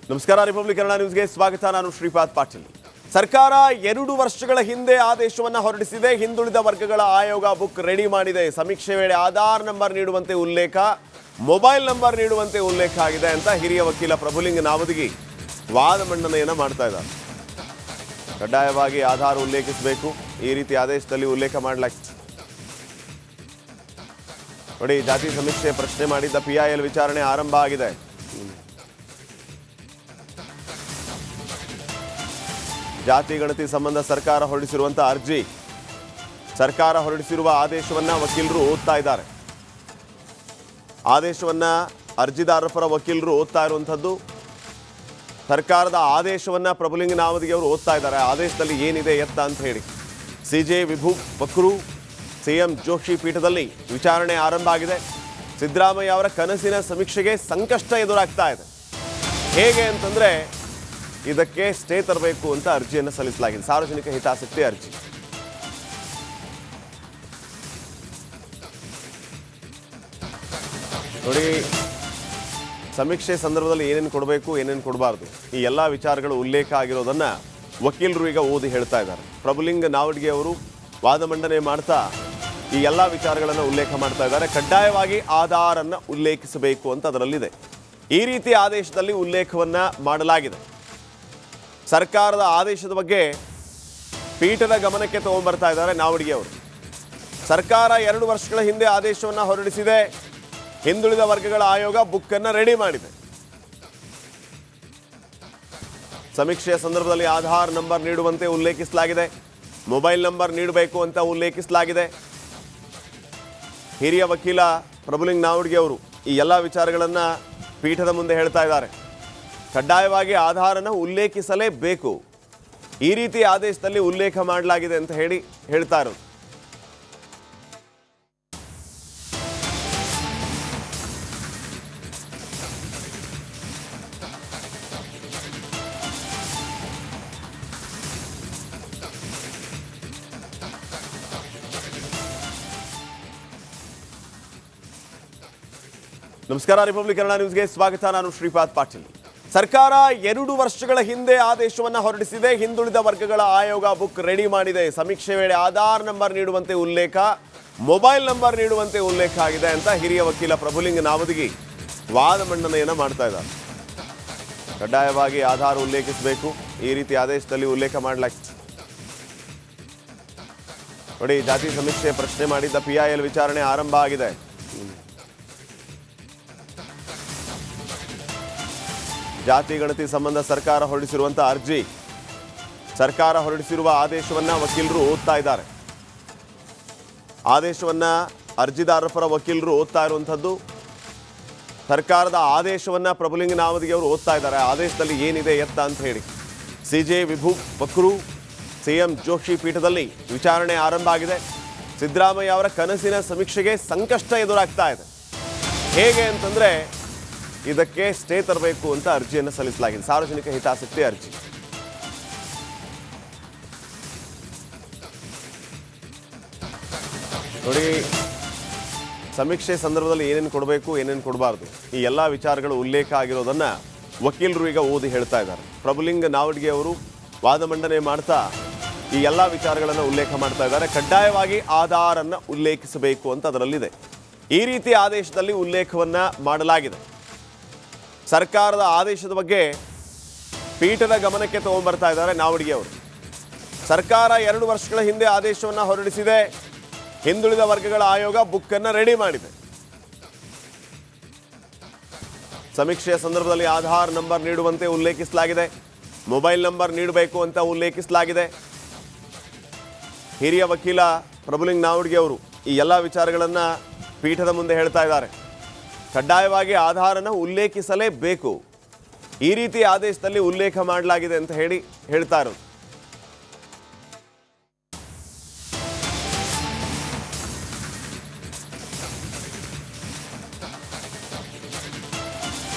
ನಮಸ್ಕಾರ ರಿಪಬ್ಲಿಕ್ ಕನ್ನಡ ನ್ಯೂಸ್ಗೆ ಸ್ವಾಗತ. ನಾನು ಶ್ರೀಪಾದ್ ಪಾಟೀಲ್. ಸರ್ಕಾರ 2 ವರ್ಷಗಳ ಹಿಂದೆ ಆದೇಶವನ್ನು ಹೊರಡಿಸಿದೆ. ಹಿಂದುಳಿದ ವರ್ಗಗಳ ಆಯೋಗ ಬುಕ್ ರೆಡಿ ಮಾಡಿದೆ. ಸಮೀಕ್ಷೆ ವೇಳೆ ಆಧಾರ್ ನಂಬರ್ ನೀಡುವಂತೆ ಉಲ್ಲೇಖ, ಮೊಬೈಲ್ ನಂಬರ್ ನೀಡುವಂತೆ ಉಲ್ಲೇಖ ಆಗಿದೆ ಅಂತ ಹಿರಿಯ ವಕೀಲ ಪ್ರಭುಲಿಂಗ ನಾವದಗಿ ವಾದ ಮಂಡನೆಯನ್ನು ಮಾಡ್ತಾ ಇದ್ದಾರೆ. ಕಡ್ಡಾಯವಾಗಿ ಆಧಾರ್ ಉಲ್ಲೇಖಿಸಬೇಕು, ಈ ರೀತಿ ಆದೇಶದಲ್ಲಿ ಉಲ್ಲೇಖ ಮಾಡಲಾಗಿದೆ. ನೋಡಿ, ಜಾತಿ ಸಮೀಕ್ಷೆ ಪ್ರಶ್ನೆ ಮಾಡಿದ್ದ PIL ವಿಚಾರಣೆ ಆರಂಭ ಆಗಿದೆ. ಜಾತಿ ಗಣತಿ ಸಂಬಂಧ ಸರ್ಕಾರ ಹೊರಡಿಸಿರುವಂಥ ಅರ್ಜಿ, ಸರ್ಕಾರ ಹೊರಡಿಸಿರುವ ಆದೇಶವನ್ನು ವಕೀಲರು ಓದ್ತಾ ಇದ್ದಾರೆ. ಆದೇಶವನ್ನು ಅರ್ಜಿದಾರರ ಪರ ವಕೀಲರು ಓದ್ತಾ ಇರುವಂಥದ್ದು. ಸರ್ಕಾರದ ಆದೇಶವನ್ನು ಪ್ರಭುಲಿಂಗ ನಾವದಗಿ ಅವರು ಓದ್ತಾ ಇದ್ದಾರೆ. ಆದೇಶದಲ್ಲಿ ಏನಿದೆ ಎತ್ತ ಅಂತ ಹೇಳಿ CJ ವಿಭು ಬಕ್ರು CM ಜೋಶಿ ಪೀಠದಲ್ಲಿ ವಿಚಾರಣೆ ಆರಂಭ ಆಗಿದೆ. ಸಿದ್ದರಾಮಯ್ಯ ಅವರ ಕನಸಿನ ಸಮೀಕ್ಷೆಗೆ ಸಂಕಷ್ಟ ಎದುರಾಗ್ತಾ ಇದೆ. ಹೇಗೆ ಅಂತಂದರೆ, ಇದಕ್ಕೆ ಸ್ಟೇ ತರಬೇಕು ಅಂತ ಅರ್ಜಿಯನ್ನು ಸಲ್ಲಿಸಲಾಗಿದೆ. ಸಾರ್ವಜನಿಕ ಹಿತಾಸಕ್ತಿ ಅರ್ಜಿ. ನೋಡಿ, ಸಮೀಕ್ಷೆ ಸಂದರ್ಭದಲ್ಲಿ ಏನೇನು ಕೊಡಬೇಕು, ಏನೇನು ಕೊಡಬಾರ್ದು, ಈ ಎಲ್ಲ ವಿಚಾರಗಳು ಉಲ್ಲೇಖ ಆಗಿರೋದನ್ನು ವಕೀಲರು ಈಗ ಓದಿ ಹೇಳ್ತಾ ಇದ್ದಾರೆ. ಪ್ರಭುಲಿಂಗ ನಾವದಗಿ ಅವರು ವಾದ ಮಂಡನೆ ಮಾಡ್ತಾ ಈ ಎಲ್ಲ ವಿಚಾರಗಳನ್ನು ಉಲ್ಲೇಖ ಮಾಡ್ತಾ ಇದ್ದಾರೆ. ಕಡ್ಡಾಯವಾಗಿ ಆಧಾರನ್ನು ಉಲ್ಲೇಖಿಸಬೇಕು ಅಂತ ಅದರಲ್ಲಿದೆ. ಈ ರೀತಿ ಆದೇಶದಲ್ಲಿ ಉಲ್ಲೇಖವನ್ನು ಮಾಡಲಾಗಿದೆ. ಸರ್ಕಾರದ ಆದೇಶದ ಬಗ್ಗೆ ಪೀಠದ ಗಮನಕ್ಕೆ ತಗೊಂಡ್ಬರ್ತಾ ಇದ್ದಾರೆ ನಾವದಗಿ ಅವರು. ಸರ್ಕಾರ 2 ವರ್ಷಗಳ ಹಿಂದೆ ಆದೇಶವನ್ನು ಹೊರಡಿಸಿದೆ. ಹಿಂದುಳಿದ ವರ್ಗಗಳ ಆಯೋಗ ಬುಕ್ ಅನ್ನು ರೆಡಿ ಮಾಡಿದೆ. ಸಮೀಕ್ಷೆಯ ಸಂದರ್ಭದಲ್ಲಿ ಆಧಾರ್ ನಂಬರ್ ನೀಡುವಂತೆ ಉಲ್ಲೇಖಿಸಲಾಗಿದೆ, ಮೊಬೈಲ್ ನಂಬರ್ ನೀಡಬೇಕು ಅಂತ ಉಲ್ಲೇಖಿಸಲಾಗಿದೆ. ಹಿರಿಯ ವಕೀಲ ಪ್ರಭುಲಿಂಗ ನಾವದಗಿ ಅವರು ಈ ಎಲ್ಲ ವಿಚಾರಗಳನ್ನು ಪೀಠದ ಮುಂದೆ ಹೇಳ್ತಾ ಇದ್ದಾರೆ. ಕಡ್ಡಾಯವಾಗಿ ಆಧಾರನ್ನು ಉಲ್ಲೇಖಿಸಲೇಬೇಕು, ಈ ರೀತಿ ಆದೇಶದಲ್ಲಿ ಉಲ್ಲೇಖ ಮಾಡಲಾಗಿದೆ ಅಂತ ಹೇಳ್ತಾ ಇರೋದು. ನಮಸ್ಕಾರ, ರಿಪಬ್ಲಿಕ್ ಕನ್ನಡ ನ್ಯೂಸ್ಗೆ ಸ್ವಾಗತ. ನಾನು ಶ್ರೀಪಾದ್ ಪಾಟೀಲ್. ಸರ್ಕಾರ 2 ವರ್ಷಗಳ ಹಿಂದೆ ಆದೇಶವನ್ನು ಹೊರಡಿಸಿದೆ. ಹಿಂದುಳಿದ ವರ್ಗಗಳ ಆಯೋಗ ಬುಕ್ ರೆಡಿ ಮಾಡಿದೆ. ಸಮೀಕ್ಷೆ ವೇಳೆ ಆಧಾರ್ ನಂಬರ್ ನೀಡುವಂತೆ ಉಲ್ಲೇಖ, ಮೊಬೈಲ್ ನಂಬರ್ ನೀಡುವಂತೆ ಉಲ್ಲೇಖ ಆಗಿದೆ ಅಂತ ಹಿರಿಯ ವಕೀಲ ಪ್ರಭುಲಿಂಗ ನಾವದಗಿ ವಾದ ಮಂಡನೆಯನ್ನು ಮಾಡ್ತಾ ಇದ್ದಾರೆ. ಕಡ್ಡಾಯವಾಗಿ ಆಧಾರ್ ಉಲ್ಲೇಖಿಸಬೇಕು, ಈ ರೀತಿ ಆದೇಶದಲ್ಲಿ ಉಲ್ಲೇಖ ಮಾಡಲಾಗಿದೆ. ನೋಡಿ, ಜಾತಿ ಸಮೀಕ್ಷೆ ಪ್ರಶ್ನೆ ಮಾಡಿದ್ದ PIL ವಿಚಾರಣೆ ಆರಂಭ ಆಗಿದೆ. ಜಾತಿ ಗಣತಿ ಸಂಬಂಧ ಸರ್ಕಾರ ಹೊರಡಿಸಿರುವಂಥ ಅರ್ಜಿ, ಸರ್ಕಾರ ಹೊರಡಿಸಿರುವ ಆದೇಶವನ್ನು ವಕೀಲರು ಓದ್ತಾ ಇದ್ದಾರೆ. ಆದೇಶವನ್ನು ಅರ್ಜಿದಾರರ ಪರ ವಕೀಲರು ಓದ್ತಾ ಇರುವಂಥದ್ದು. ಸರ್ಕಾರದ ಆದೇಶವನ್ನು ಪ್ರಭುಲಿಂಗ ನಾವದಗಿ ಅವರು ಓದ್ತಾ ಇದ್ದಾರೆ. ಆದೇಶದಲ್ಲಿ ಏನಿದೆ ಎತ್ತ ಅಂತ ಹೇಳಿ CJ ವಿಭು ಬಕ್ರು CM ಜೋಶಿ ಪೀಠದಲ್ಲಿ ವಿಚಾರಣೆ ಆರಂಭ ಆಗಿದೆ. ಸಿದ್ದರಾಮಯ್ಯ ಅವರ ಕನಸಿನ ಸಮೀಕ್ಷೆಗೆ ಸಂಕಷ್ಟ ಎದುರಾಗ್ತಾ ಇದೆ. ಹೇಗೆ ಅಂತಂದರೆ, ಇದಕ್ಕೆ ಸ್ಟೇ ತರಬೇಕು ಅಂತ ಅರ್ಜಿಯನ್ನು ಸಲ್ಲಿಸಲಾಗಿದೆ. ಸಾರ್ವಜನಿಕ ಹಿತಾಸಕ್ತಿ ಅರ್ಜಿ. ನೋಡಿ, ಸಮೀಕ್ಷೆ ಸಂದರ್ಭದಲ್ಲಿ ಏನೇನು ಕೊಡಬೇಕು, ಏನೇನು ಕೊಡಬಾರ್ದು, ಈ ಎಲ್ಲ ವಿಚಾರಗಳು ಉಲ್ಲೇಖ ಆಗಿರೋದನ್ನು ವಕೀಲರು ಈಗ ಓದಿ ಹೇಳ್ತಾ ಇದ್ದಾರೆ. ಪ್ರಭುಲಿಂಗ ನಾವದಗಿ ಅವರು ವಾದ ಮಂಡನೆ ಮಾಡ್ತಾ ಈ ಎಲ್ಲ ವಿಚಾರಗಳನ್ನು ಉಲ್ಲೇಖ ಮಾಡ್ತಾ ಇದ್ದಾರೆ. ಕಡ್ಡಾಯವಾಗಿ ಆಧಾರನ್ನು ಉಲ್ಲೇಖಿಸಬೇಕು ಅಂತ ಅದರಲ್ಲಿದೆ. ಈ ರೀತಿ ಆದೇಶದಲ್ಲಿ ಉಲ್ಲೇಖವನ್ನು ಮಾಡಲಾಗಿದೆ. ಸರ್ಕಾರದ ಆದೇಶದ ಬಗ್ಗೆ ಪೀಠದ ಗಮನಕ್ಕೆ ತಗೊಂಡ್ಬರ್ತಾ ಇದ್ದಾರೆ ನಾವದಗಿ ಅವರು. ಸರ್ಕಾರ 2 ವರ್ಷಗಳ ಹಿಂದೆ ಆದೇಶವನ್ನು ಹೊರಡಿಸಿದೆ. ಹಿಂದುಳಿದ ವರ್ಗಗಳ ಆಯೋಗ ಬುಕ್ ಅನ್ನು ರೆಡಿ ಮಾಡಿದೆ. ಸಮೀಕ್ಷೆಯ ಸಂದರ್ಭದಲ್ಲಿ ಆಧಾರ್ ನಂಬರ್ ನೀಡುವಂತೆ ಉಲ್ಲೇಖಿಸಲಾಗಿದೆ, ಮೊಬೈಲ್ ನಂಬರ್ ನೀಡಬೇಕು ಅಂತ ಉಲ್ಲೇಖಿಸಲಾಗಿದೆ. ಹಿರಿಯ ವಕೀಲ ಪ್ರಭುಲಿಂಗ ನಾವದಗಿ ಅವರು ಈ ಎಲ್ಲ ವಿಚಾರಗಳನ್ನು ಪೀಠದ ಮುಂದೆ ಹೇಳ್ತಾ ಇದ್ದಾರೆ. ಕಡ್ಡಾಯವಾಗಿ ಆಧಾರನ್ನು ಉಲ್ಲೇಖಿಸಲೇಬೇಕು, ಈ ರೀತಿ ಆದೇಶದಲ್ಲಿ ಉಲ್ಲೇಖ ಮಾಡಲಾಗಿದೆ ಅಂತ ಹೇಳ್ತಾ ಇರೋದು.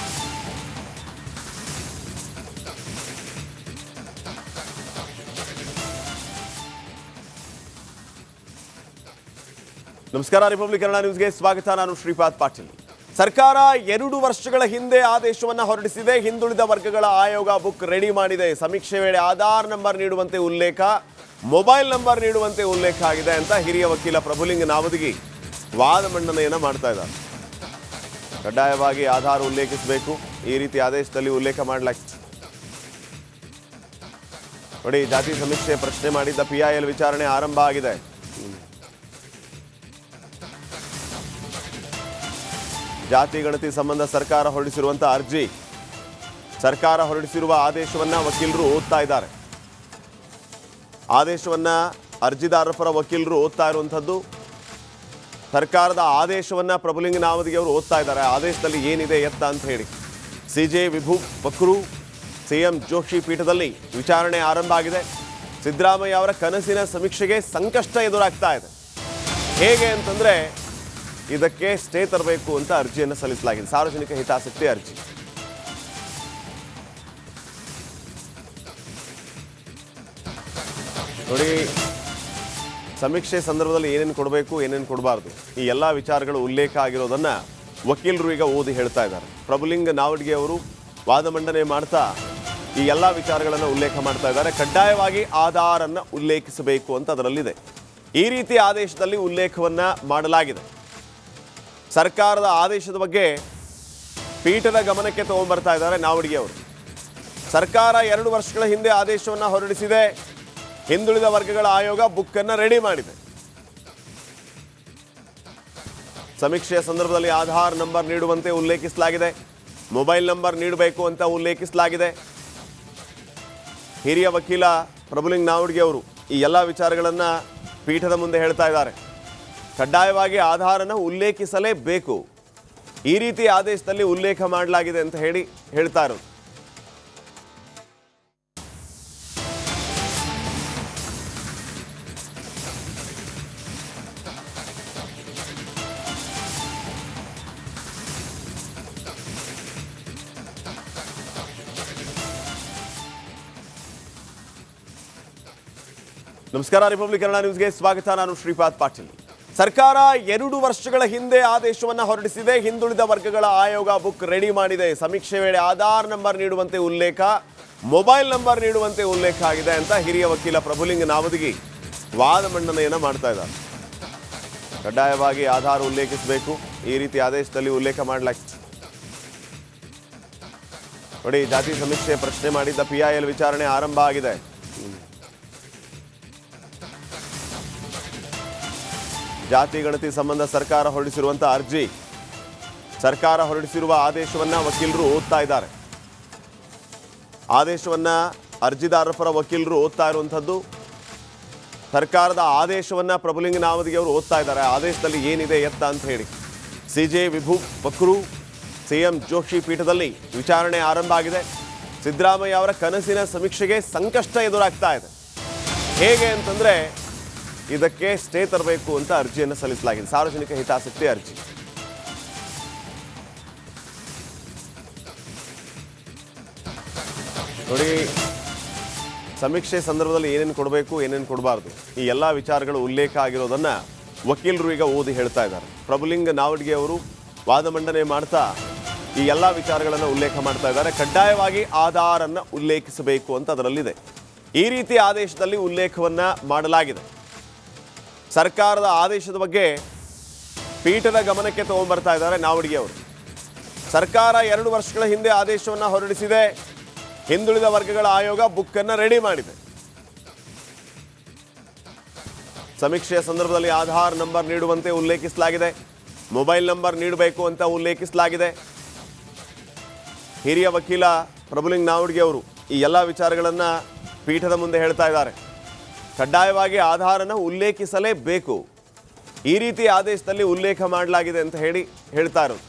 ನಮಸ್ಕಾರ, ರಿಪಬ್ಲಿಕ್ ಕನ್ನಡ ನ್ಯೂಸ್ಗೆ ಸ್ವಾಗತ. ನಾನು ಶ್ರೀಪಾದ್ ಪಾಟೀಲ್. ಸರ್ಕಾರ 2 ವರ್ಷಗಳ ಹಿಂದೆ ಆದೇಶವನ್ನು ಹೊರಡಿಸಿದೆ. ಹಿಂದುಳಿದ ವರ್ಗಗಳ ಆಯೋಗ ಬುಕ್ ರೆಡಿ ಮಾಡಿದೆ. ಸಮೀಕ್ಷೆ ವೇಳೆ ಆಧಾರ್ ನಂಬರ್ ನೀಡುವಂತೆ ಉಲ್ಲೇಖ, ಮೊಬೈಲ್ ನಂಬರ್ ನೀಡುವಂತೆ ಉಲ್ಲೇಖ ಆಗಿದೆ ಅಂತ ಹಿರಿಯ ವಕೀಲ ಪ್ರಭುಲಿಂಗ ನಾವದಗಿ ವಾದ ಮಂಡನೆಯನ್ನು ಮಾಡ್ತಾ ಇದ್ದಾರೆ. ಕಡ್ಡಾಯವಾಗಿ ಆಧಾರ್ ಉಲ್ಲೇಖಿಸಬೇಕು, ಈ ರೀತಿ ಆದೇಶದಲ್ಲಿ ಉಲ್ಲೇಖ ಮಾಡಲಾಗಿದೆ. ನೋಡಿ, ಜಾತಿ ಸಮೀಕ್ಷೆ ಪ್ರಶ್ನೆ ಮಾಡಿದ್ದ PIL ವಿಚಾರಣೆ ಆರಂಭ ಆಗಿದೆ. ಜಾತಿ ಗಣತಿ ಸಂಬಂಧ ಸರ್ಕಾರ ಹೊರಡಿಸಿರುವಂತಹ ಅರ್ಜಿ, ಸರ್ಕಾರ ಹೊರಡಿಸಿರುವ ಆದೇಶವನ್ನ ವಕೀಲರು ಓದ್ತಾ ಇದ್ದಾರೆ. ಆದೇಶವನ್ನ ಅರ್ಜಿದಾರರ ಪರ ವಕೀಲರು ಓದ್ತಾ ಇರುವಂಥದ್ದು. ಸರ್ಕಾರದ ಆದೇಶವನ್ನ ಪ್ರಭುಲಿಂಗ ನಾವದಗಿ ಅವರು ಓದ್ತಾ ಇದ್ದಾರೆ. ಆದೇಶದಲ್ಲಿ ಏನಿದೆ ಎತ್ತ ಅಂತ ಹೇಳಿ CJ ವಿಭು ಬಕ್ರು, CM ಜೋಶಿ ಪೀಠದಲ್ಲಿ ವಿಚಾರಣೆ ಆರಂಭ ಆಗಿದೆ. ಸಿದ್ದರಾಮಯ್ಯ ಅವರ ಕನಸಿನ ಸಮೀಕ್ಷೆಗೆ ಸಂಕಷ್ಟ ಎದುರಾಗ್ತಾ ಇದೆ. ಹೇಗೆ ಅಂತಂದ್ರೆ, ಇದಕ್ಕೆ ಸ್ಟೇ ತರಬೇಕು ಅಂತ ಅರ್ಜಿಯನ್ನು ಸಲ್ಲಿಸಲಾಗಿದೆ. ಸಾರ್ವಜನಿಕ ಹಿತಾಸಕ್ತಿ ಅರ್ಜಿ. ನೋಡಿ, ಸಮೀಕ್ಷೆ ಸಂದರ್ಭದಲ್ಲಿ ಏನೇನು ಕೊಡಬೇಕು, ಏನೇನು ಕೊಡಬಾರ್ದು, ಈ ಎಲ್ಲ ವಿಚಾರಗಳು ಉಲ್ಲೇಖ ಆಗಿರೋದನ್ನ ವಕೀಲರು ಈಗ ಓದಿ ಹೇಳ್ತಾ ಇದ್ದಾರೆ. ಪ್ರಭುಲಿಂಗ ನಾವಡ್ಗೆ ಅವರು ವಾದ ಮಂಡನೆ ಮಾಡ್ತಾ ಈ ಎಲ್ಲ ವಿಚಾರಗಳನ್ನು ಉಲ್ಲೇಖ ಮಾಡ್ತಾ ಇದ್ದಾರೆ. ಕಡ್ಡಾಯವಾಗಿ ಆಧಾರ್ ಅನ್ನು ಉಲ್ಲೇಖಿಸಬೇಕು ಅಂತ ಅದರಲ್ಲಿದೆ. ಈ ರೀತಿ ಆದೇಶದಲ್ಲಿ ಉಲ್ಲೇಖವನ್ನ ಮಾಡಲಾಗಿದೆ. ಸರ್ಕಾರದ ಆದೇಶದ ಬಗ್ಗೆ ಪೀಠದ ಗಮನಕ್ಕೆ ತಗೊಂಡ್ಬರ್ತಾ ಇದ್ದಾರೆ ನಾವಡ್ಗೆ ಅವರು. ಸರ್ಕಾರ 2 ವರ್ಷಗಳ ಹಿಂದೆ ಆದೇಶವನ್ನು ಹೊರಡಿಸಿದೆ. ಹಿಂದುಳಿದ ವರ್ಗಗಳ ಆಯೋಗ ಬುಕ್ ಅನ್ನು ರೆಡಿ ಮಾಡಿದೆ. ಸಮೀಕ್ಷೆಯ ಸಂದರ್ಭದಲ್ಲಿ ಆಧಾರ್ ನಂಬರ್ ನೀಡುವಂತೆ ಉಲ್ಲೇಖಿಸಲಾಗಿದೆ, ಮೊಬೈಲ್ ನಂಬರ್ ನೀಡಬೇಕು ಅಂತ ಉಲ್ಲೇಖಿಸಲಾಗಿದೆ. ಹಿರಿಯ ವಕೀಲ ಪ್ರಭುಲಿಂಗ ನಾವಡ್ಗೆ ಅವರು ಈ ಎಲ್ಲ ವಿಚಾರಗಳನ್ನು ಪೀಠದ ಮುಂದೆ ಹೇಳ್ತಾ ಇದ್ದಾರೆ. ಕಡ್ಡಾಯವಾಗಿ ಆಧಾರನ ಉಲ್ಲೇಖಿಸಲೇಬೇಕು, ಈ ರೀತಿ ಆದೇಶದಲ್ಲಿ ಉಲ್ಲೇಖ ಮಾಡಲಾಗಿದೆ ಅಂತ ಹೇಳ್ತಾ ಇರೋದು. ನಮಸ್ಕಾರ, ರಿಪಬ್ಲಿಕ್ ಕನ್ನಡ ನ್ಯೂಸ್ಗೆ ಸ್ವಾಗತ. ನಾನು ಶ್ರೀಪಾದ್ ಪಾಟೀಲ್. ಸರ್ಕಾರ 2 ವರ್ಷಗಳ ಹಿಂದೆ ಆದೇಶವನ್ನು ಹೊರಡಿಸಿದೆ. ಹಿಂದುಳಿದ ವರ್ಗಗಳ ಆಯೋಗ ಬುಕ್ ರೆಡಿ ಮಾಡಿದೆ. ಸಮೀಕ್ಷೆ ವೇಳೆ ಆಧಾರ್ ನಂಬರ್ ನೀಡುವಂತೆ ಉಲ್ಲೇಖ, ಮೊಬೈಲ್ ನಂಬರ್ ನೀಡುವಂತೆ ಉಲ್ಲೇಖ ಆಗಿದೆ ಅಂತ ಹಿರಿಯ ವಕೀಲ ಪ್ರಭುಲಿಂಗ ನಾವದಗಿ ವಾದ ಮಂಡನೆಯನ್ನು ಮಾಡ್ತಾ ಇದ್ದಾರೆ. ಕಡ್ಡಾಯವಾಗಿ ಆಧಾರ್ ಉಲ್ಲೇಖಿಸಬೇಕು, ಈ ರೀತಿ ಆದೇಶದಲ್ಲಿ ಉಲ್ಲೇಖ ಮಾಡಲಾಗಿದೆ. ನೋಡಿ, ಜಾತಿ ಸಮೀಕ್ಷೆ ಪ್ರಶ್ನೆ ಮಾಡಿದ್ದ PIL ವಿಚಾರಣೆ ಆರಂಭ ಆಗಿದೆ. ಜಾತಿ ಗಣತಿ ಸಂಬಂಧ ಸರ್ಕಾರ ಹೊರಡಿಸಿರುವಂತಹ ಅರ್ಜಿ, ಸರ್ಕಾರ ಹೊರಡಿಸಿರುವ ಆದೇಶವನ್ನ ವಕೀಲರು ಓದ್ತಾ ಇದ್ದಾರೆ. ಆದೇಶವನ್ನ ಅರ್ಜಿದಾರರ ಪರ ವಕೀಲರು ಓದ್ತಾ ಇರುವಂಥದ್ದು. ಸರ್ಕಾರದ ಆದೇಶವನ್ನ ಪ್ರಭುಲಿಂಗ ನಾವದಗಿ ಅವರು ಓದ್ತಾ ಇದ್ದಾರೆ. ಆದೇಶದಲ್ಲಿ ಏನಿದೆ ಎತ್ತ ಅಂತ ಹೇಳಿ CJ ವಿಭು ಬಕ್ರು, CM ಜೋಶಿ ಪೀಠದಲ್ಲಿ ವಿಚಾರಣೆ ಆರಂಭ ಆಗಿದೆ. ಸಿದ್ದರಾಮಯ್ಯ ಅವರ ಕನಸಿನ ಸಮೀಕ್ಷೆಗೆ ಸಂಕಷ್ಟ ಎದುರಾಗ್ತಾ ಇದೆ. ಹೇಗೆ ಅಂತಂದ್ರೆ, ಇದಕ್ಕೆ ಸ್ಟೇ ತರಬೇಕು ಅಂತ ಅರ್ಜಿಯನ್ನು ಸಲ್ಲಿಸಲಾಗಿದೆ. ಸಾರ್ವಜನಿಕ ಹಿತಾಸಕ್ತಿ ಅರ್ಜಿ. ನೋಡಿ, ಸಮೀಕ್ಷೆ ಸಂದರ್ಭದಲ್ಲಿ ಏನೇನು ಕೊಡಬೇಕು, ಏನೇನು ಕೊಡಬಾರ್ದು, ಈ ಎಲ್ಲ ವಿಚಾರಗಳು ಉಲ್ಲೇಖ ಆಗಿರೋದನ್ನ ವಕೀಲರು ಈಗ ಓದಿ ಹೇಳ್ತಾ ಇದ್ದಾರೆ. ಪ್ರಭುಲಿಂಗ ನಾವಡ್ಗೆ ಅವರು ವಾದ ಮಂಡನೆ ಮಾಡ್ತಾ ಈ ಎಲ್ಲ ವಿಚಾರಗಳನ್ನು ಉಲ್ಲೇಖ ಮಾಡ್ತಾ ಇದ್ದಾರೆ. ಕಡ್ಡಾಯವಾಗಿ ಆಧಾರ್ ಅನ್ನು ಉಲ್ಲೇಖಿಸಬೇಕು ಅಂತ ಅದರಲ್ಲಿದೆ. ಈ ರೀತಿ ಆದೇಶದಲ್ಲಿ ಉಲ್ಲೇಖವನ್ನ ಮಾಡಲಾಗಿದೆ. ಸರ್ಕಾರದ ಆದೇಶದ ಬಗ್ಗೆ ಪೀಠದ ಗಮನಕ್ಕೆ ತಗೊಂಡ್ಬರ್ತಾ ಇದ್ದಾರೆ ನಾವಡ್ಗೆ ಅವರು. ಸರ್ಕಾರ 2 ವರ್ಷಗಳ ಹಿಂದೆ ಆದೇಶವನ್ನು ಹೊರಡಿಸಿದೆ. ಹಿಂದುಳಿದ ವರ್ಗಗಳ ಆಯೋಗ ಬುಕ್ ಅನ್ನು ರೆಡಿ ಮಾಡಿದೆ. ಸಮೀಕ್ಷೆಯ ಸಂದರ್ಭದಲ್ಲಿ ಆಧಾರ್ ನಂಬರ್ ನೀಡುವಂತೆ ಉಲ್ಲೇಖಿಸಲಾಗಿದೆ, ಮೊಬೈಲ್ ನಂಬರ್ ನೀಡಬೇಕು ಅಂತ ಉಲ್ಲೇಖಿಸಲಾಗಿದೆ. ಹಿರಿಯ ವಕೀಲ ಪ್ರಭುಲಿಂಗ ನಾವಡ್ಗೆ ಅವರು ಈ ಎಲ್ಲ ವಿಚಾರಗಳನ್ನು ಪೀಠದ ಮುಂದೆ ಹೇಳ್ತಾ ಇದ್ದಾರೆ. ಕಡ್ಡಾಯವಾಗಿ ಆಧಾರನ ಉಲ್ಲೇಖಿಸಲೇಬೇಕು, ಈ ರೀತಿ ಆದೇಶದಲ್ಲಿ ಉಲ್ಲೇಖ ಮಾಡಲಾಗಿದೆ ಅಂತ ಹೇಳ್ತಾ ಇರೋದು.